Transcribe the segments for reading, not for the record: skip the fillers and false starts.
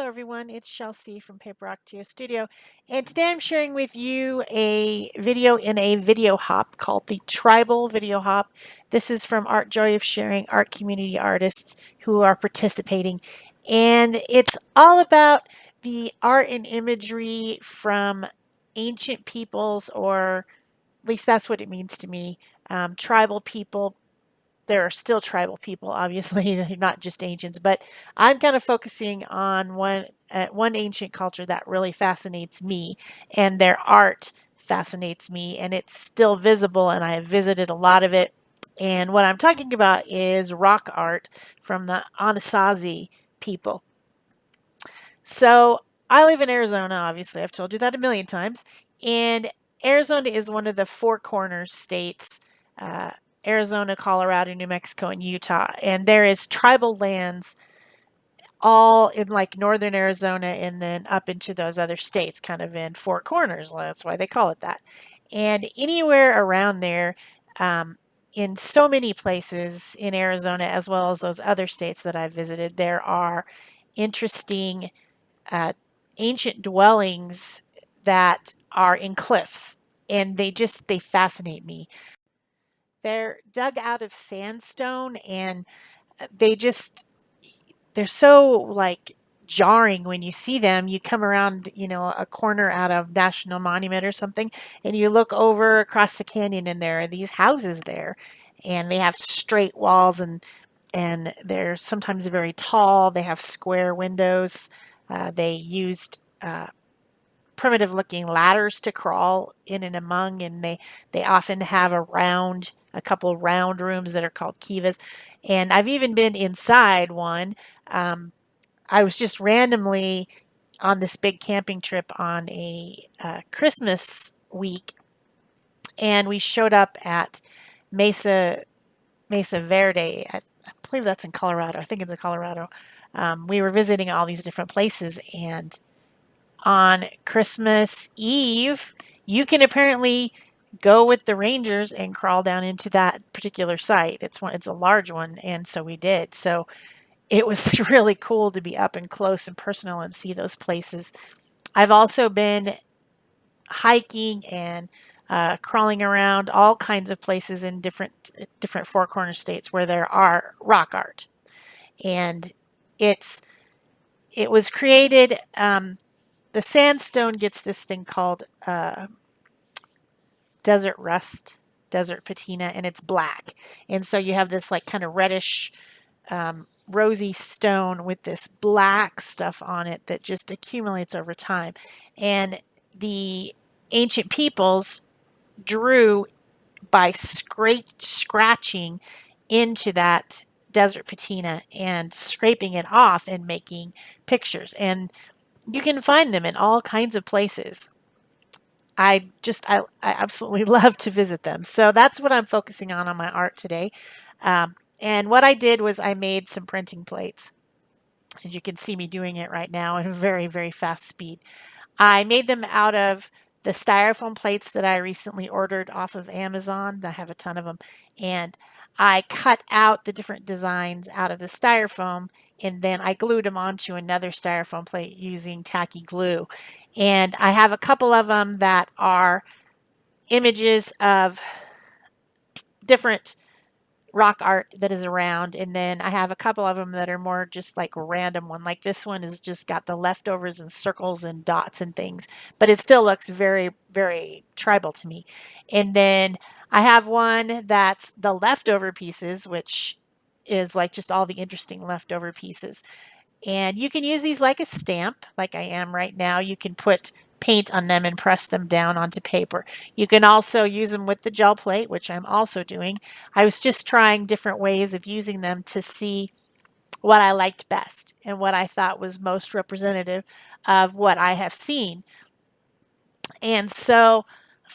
Hello everyone, it's Shel C from PaperOcotilloStudio, and today I'm sharing with you a video in a video hop called the Tribal Video Hop. This is from Art Joy of Sharing art community artists who are participating, and it's all about the art and imagery from ancient peoples, or at least that's what it means to me, tribal people. There are still tribal people, obviously, they're not just ancients, but I'm kind of focusing on one ancient culture that really fascinates me, and their art fascinates me, and it's still visible, and I have visited a lot of it. And what I'm talking about is rock art from the Anasazi people. So I live in Arizona, obviously, I've told you that a million times, and Arizona is one of the four corners states. Uh, Arizona, Colorado, New Mexico, and Utah. And there is tribal lands all in like northern Arizona and then up into those other states, kind of in four corners. That's why they call it that. And anywhere around there, in so many places in Arizona, as well as those other states that I've visited, there are interesting uh, ancient dwellings that are in cliffs. And they fascinate me. They're dug out of sandstone, and they just they're so like jarring when you see them. You come around, a corner out of National Monument or something, and you look over across the canyon, and there are these houses there, and they have straight walls, and they're sometimes very tall. They have square windows. They used primitive looking ladders to crawl in and among, and they often have a couple round rooms that are called kivas. And I've even been inside one. I was just randomly on this big camping trip on a Christmas week, and we showed up at Mesa Verde. I believe that's in Colorado. I think it's in Colorado. We were visiting all these different places, and on Christmas Eve, you can apparently go with the rangers and crawl down into that particular site. It's a large one, and so we did. So it was really cool to be up and close and personal and see those places. I've also been hiking and crawling around all kinds of places in different four corner states where there are rock art, and it's it was created. The sandstone gets this thing called desert rust, desert patina, and it's black. And so you have this like kind of reddish, rosy stone with this black stuff on it that just accumulates over time. And the ancient peoples drew by scratching into that desert patina and scraping it off and making pictures. And you can find them in all kinds of places. I absolutely love to visit them. So that's what I'm focusing on my art today. And what I did was I made some printing plates. As you can see me doing it right now at a very, very fast speed. I made them out of the styrofoam plates that I recently ordered off of Amazon. I have a ton of them. And I cut out the different designs out of the styrofoam, and then I glued them onto another styrofoam plate using tacky glue. And I have a couple of them that are images of different rock art that is around, and then I have a couple of them that are more just like random one. Like this one has just got the leftovers and circles and dots and things, but it still looks very, very tribal to me. And then I have one that's the leftover pieces, which is like just all the interesting leftover pieces. And you can use these like a stamp, like I am right now. You can put paint on them and press them down onto paper. You can also use them with the gel plate, which I'm also doing. I was just trying different ways of using them to see what I liked best and what I thought was most representative of what I have seen. And so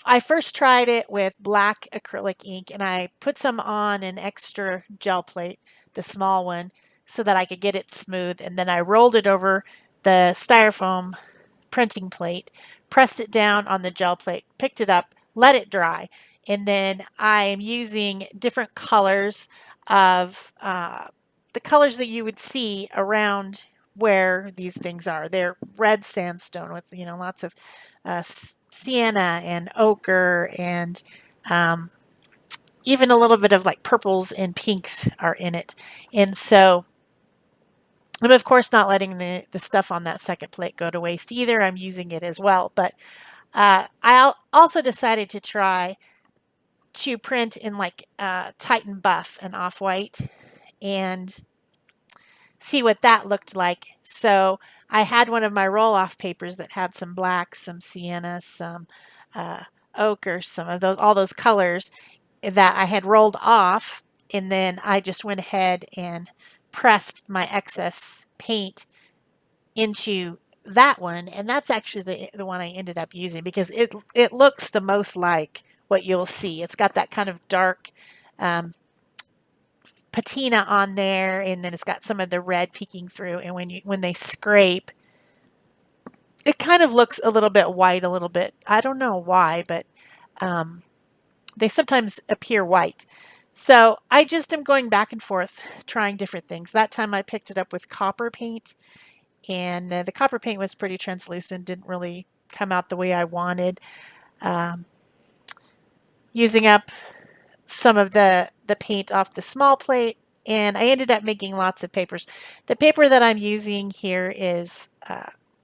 I first tried it with black acrylic ink, and I put some on an extra gel plate, the small one, so that I could get it smooth. And then I rolled it over the styrofoam printing plate, pressed it down on the gel plate, picked it up, let it dry. And then I am using different colors of the colors that you would see around where these things are. They're red sandstone with, you know, lots of sienna and ochre and even a little bit of like purples and pinks are in it. And so I'm of course not letting the stuff on that second plate go to waste either. I'm using it as well. But I also decided to try to print in like Titan Buff and Off-White and see what that looked like. So I had one of my roll-off papers that had some black, some sienna, some ochre, some of those, all those colors that I had rolled off, and then I just went ahead and pressed my excess paint into that one, and that's actually the one I ended up using because it looks the most like what you'll see. It's got that kind of dark patina on there, and then it's got some of the red peeking through. And when they scrape, it kind of looks a little bit white, a little bit. I don't know why, but they sometimes appear white. So I just am going back and forth trying different things. That time I picked it up with copper paint, and the copper paint was pretty translucent, didn't really come out the way I wanted. Using up some of the paint off the small plate, and I ended up making lots of papers. The paper that I'm using here is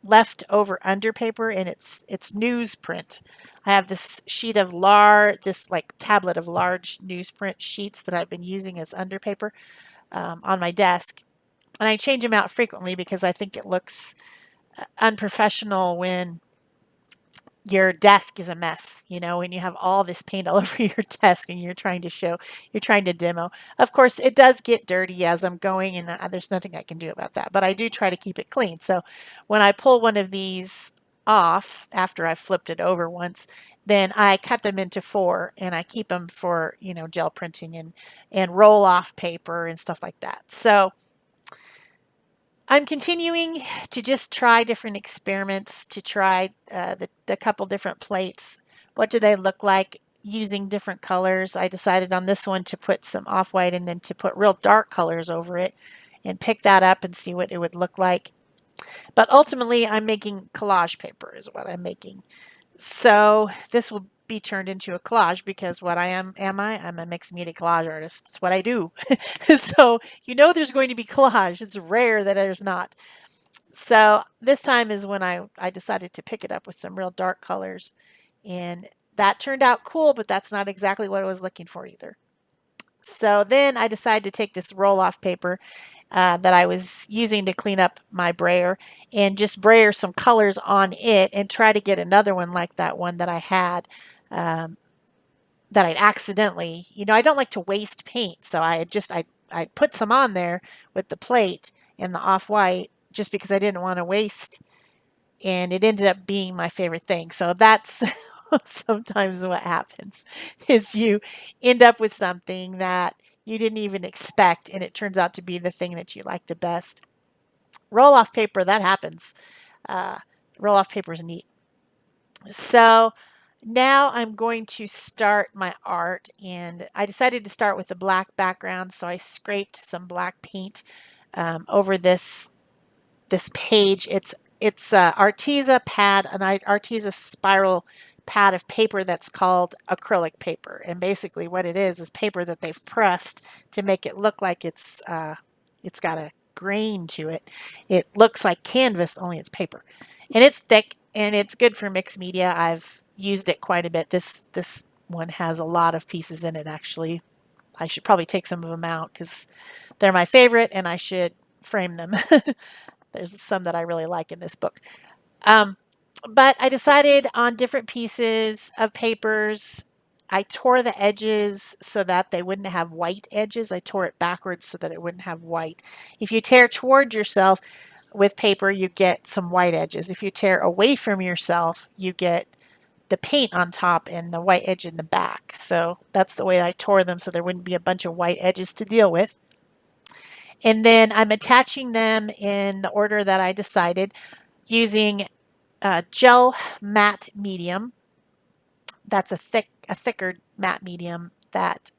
leftover under paper, and it's newsprint. I have this sheet of this like tablet of large newsprint sheets that I've been using as under paper on my desk, and I change them out frequently because I think it looks unprofessional when your desk is a mess, you know, and you have all this paint all over your desk and you're trying to demo. Of course, it does get dirty as I'm going, and there's nothing I can do about that, but I do try to keep it clean. So when I pull one of these off after I've flipped it over once, then I cut them into four and I keep them for, you know, gel printing and roll off paper and stuff like that. So I'm continuing to just try different experiments to try the couple different plates. What do they look like using different colors? I decided on this one to put some off-white and then to put real dark colors over it and pick that up and see what it would look like. But ultimately, I'm making collage paper is what I'm making. So this will be turned into a collage because what I am I? I'm a mixed media collage artist. It's what I do. So you know there's going to be collage. It's rare that there's not. So this time is when I decided to pick it up with some real dark colors. And that turned out cool, but that's not exactly what I was looking for either. So then I decided to take this roll-off paper that I was using to clean up my brayer and just brayer some colors on it and try to get another one like that one that I had that I'd accidentally, you know, I don't like to waste paint. So I put some on there with the plate and the off-white just because I didn't want to waste, and it ended up being my favorite thing. So that's sometimes what happens is you end up with something that you didn't even expect and it turns out to be the thing that you like the best. Roll off paper, that happens. Roll off paper is neat. So now I'm going to start my art, and I decided to start with a black background, so I scraped some black paint over this page. It's Arteza pad, an Arteza spiral pad of paper that's called acrylic paper. And basically what it is paper that they've pressed to make it look like it's got a grain to it. It looks like canvas, only it's paper. And it's thick and it's good for mixed media. I've used it quite a bit. This one has a lot of pieces in it actually. I should probably take some of them out because they're my favorite and I should frame them. There's some that I really like in this book. But I decided on different pieces of papers. I tore the edges so that they wouldn't have white edges. I tore it backwards so that it wouldn't have white. If you tear toward yourself with paper, you get some white edges. If you tear away from yourself, you get the paint on top and the white edge in the back. So that's the way I tore them so there wouldn't be a bunch of white edges to deal with. And then I'm attaching them in the order that I decided using gel matte medium. That's a thicker matte medium that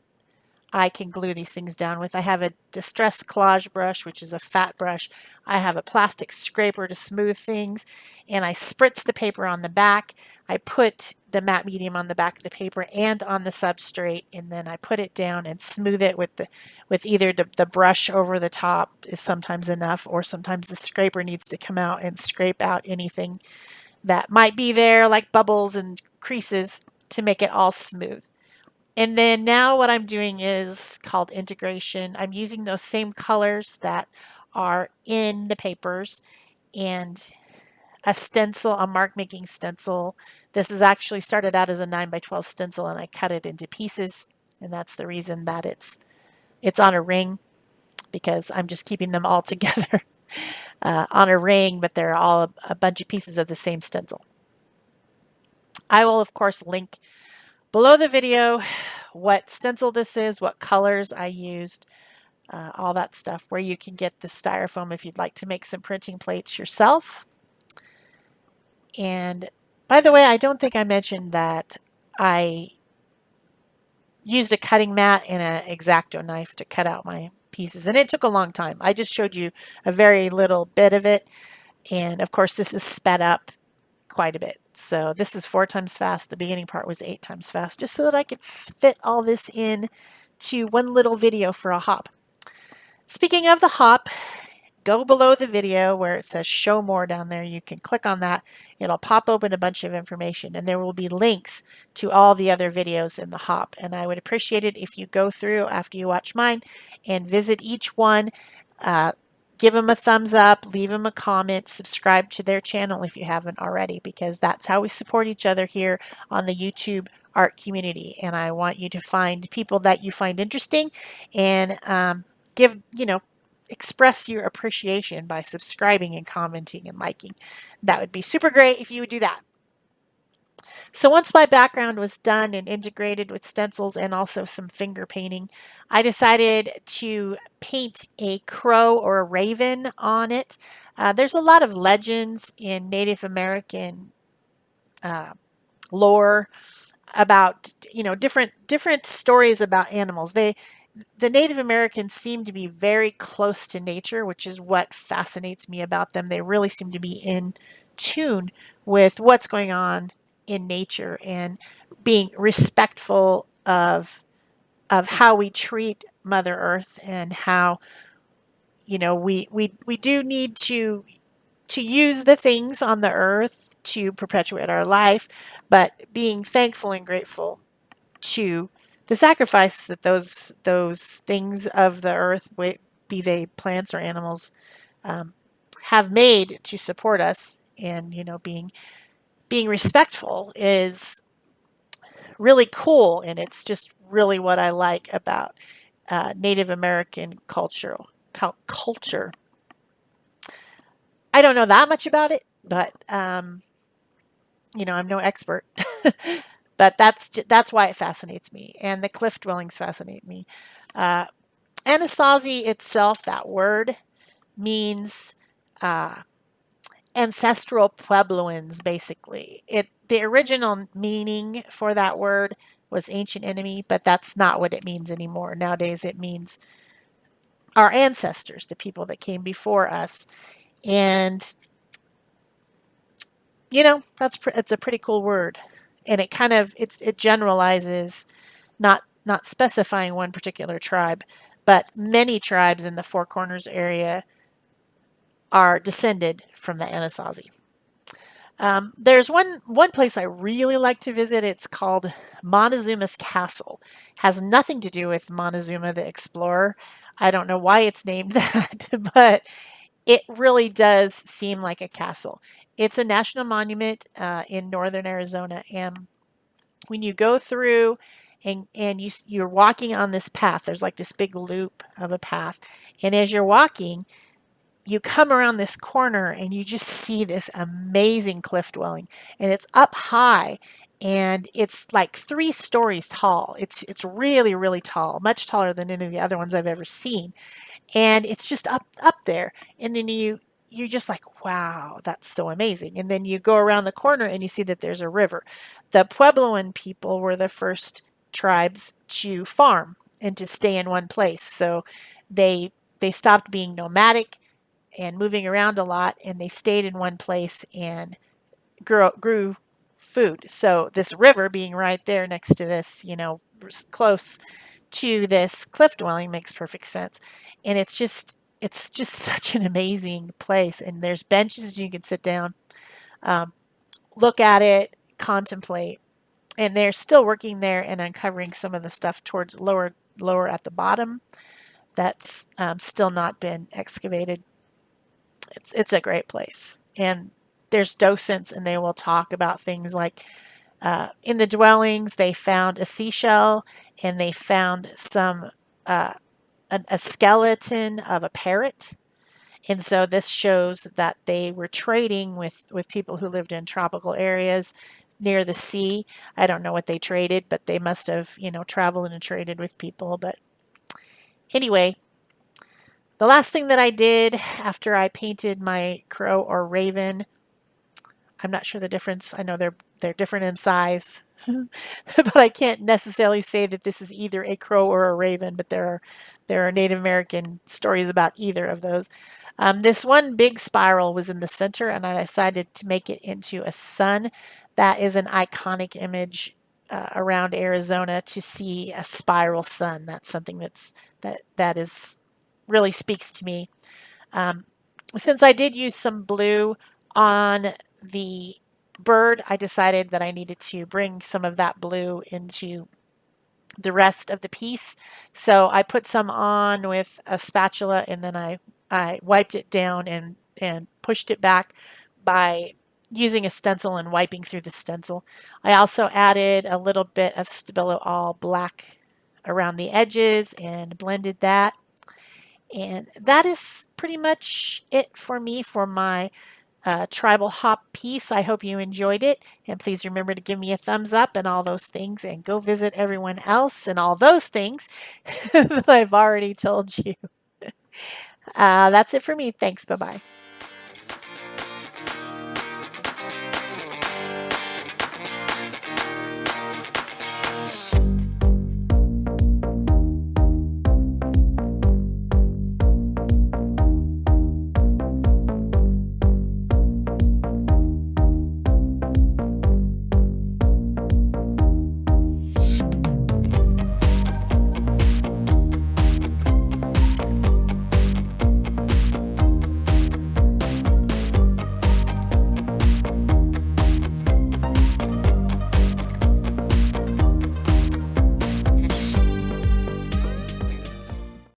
I can glue these things down with. I have a distress collage brush, which is a fat brush. I have a plastic scraper to smooth things, and I spritz the paper on the back. I put the matte medium on the back of the paper and on the substrate, and then I put it down and smooth it with either the brush over the top is sometimes enough, or sometimes the scraper needs to come out and scrape out anything that might be there, like bubbles and creases, to make it all smooth. And then now what I'm doing is called integration. I'm using those same colors that are in the papers and a stencil, a mark making stencil. This is actually started out as a 9x12 stencil, and I cut it into pieces. And that's the reason that it's on a ring, because I'm just keeping them all together on a ring, but they're all a bunch of pieces of the same stencil. I will, of course, link below the video what stencil this is, what colors I used, all that stuff, where you can get the styrofoam if you'd like to make some printing plates yourself. And by the way, I don't think I mentioned that I used a cutting mat and an X-Acto knife to cut out my pieces, and it took a long time. I just showed you a very little bit of it, and of course this is sped up quite a bit. So this is 4 times fast. The beginning part was 8 times fast, just so that I could fit all this in to one little video for a hop. Speaking of the hop, go below the video where it says show more down there. You can click on that. It'll pop open a bunch of information, and there will be links to all the other videos in the hop. And I would appreciate it if you go through after you watch mine and visit each one. Give them a thumbs up, leave them a comment, subscribe to their channel if you haven't already, because that's how we support each other here on the YouTube art community. And I want you to find people that you find interesting and express your appreciation by subscribing and commenting and liking. That would be super great if you would do that. So once my background was done and integrated with stencils and also some finger painting, I decided to paint a crow or a raven on it. There's a lot of legends in Native American lore about different stories about animals. The Native Americans seem to be very close to nature, which is what fascinates me about them. They really seem to be in tune with what's going on in nature and being respectful of how we treat Mother Earth, and how we do need to use the things on the earth to perpetuate our life, but being thankful and grateful to the sacrifice that those things of the earth, be they plants or animals, have made to support us. And being respectful is really cool, and it's just really what I like about Native American culture. I don't know that much about it, but I'm no expert. But that's why it fascinates me, and the cliff dwellings fascinate me. Anasazi itself, that word, means ancestral Puebloans, basically. The original meaning for that word was ancient enemy, but that's not what it means anymore. Nowadays it means our ancestors, the people that came before us. And it's a pretty cool word. And it generalizes, not specifying one particular tribe, but many tribes in the Four Corners area are descended from the Anasazi. There's one place I really like to visit. It's called Montezuma's Castle. Has nothing to do with Montezuma the explorer. I don't know why it's named that, but it really does seem like a castle. It's a national monument in northern Arizona, and when you go through and you're walking on this path, there's like this big loop of a path, and as you're walking, you come around this corner and you just see this amazing cliff dwelling, and it's up high, and it's like 3 stories tall. It's really, really tall, much taller than any of the other ones I've ever seen. And it's just up there. And then you're just like, wow, that's so amazing. And then you go around the corner and you see that there's a river. The Puebloan people were the first tribes to farm and to stay in one place. So they they stopped being nomadic and moving around a lot, and they stayed in one place and grew food. So this river being right there next to this, close to this cliff dwelling makes perfect sense. And it's just such an amazing place. And there's benches you can sit down, look at it, contemplate. And they're still working there and uncovering some of the stuff towards lower at the bottom that's still not been excavated. It's a great place. And there's docents, and they will talk about things like in the dwellings they found a seashell, and they found a skeleton of a parrot. And so this shows that they were trading with people who lived in tropical areas near the sea. I don't know what they traded, but they must have, traveled and traded with people. But anyway, the last thing that I did after I painted my crow or raven, I'm not sure the difference. I know they're different in size, but I can't necessarily say that this is either a crow or a raven. But there are Native American stories about either of those. This one big spiral was in the center, and I decided to make it into a sun. That is an iconic image around Arizona, to see a spiral sun. That's something that is really speaks to me. Um, since I did use some blue on the bird, I decided that I needed to bring some of that blue into the rest of the piece. So I put some on with a spatula, and then I wiped it down and pushed it back by using a stencil and wiping through the stencil. I also added a little bit of Stabilo All Black around the edges and blended that. And that is pretty much it for me for my tribal hop piece. I hope you enjoyed it. And please remember to give me a thumbs up and all those things. And go visit everyone else and all those things that I've already told you. That's it for me. Thanks. Bye bye.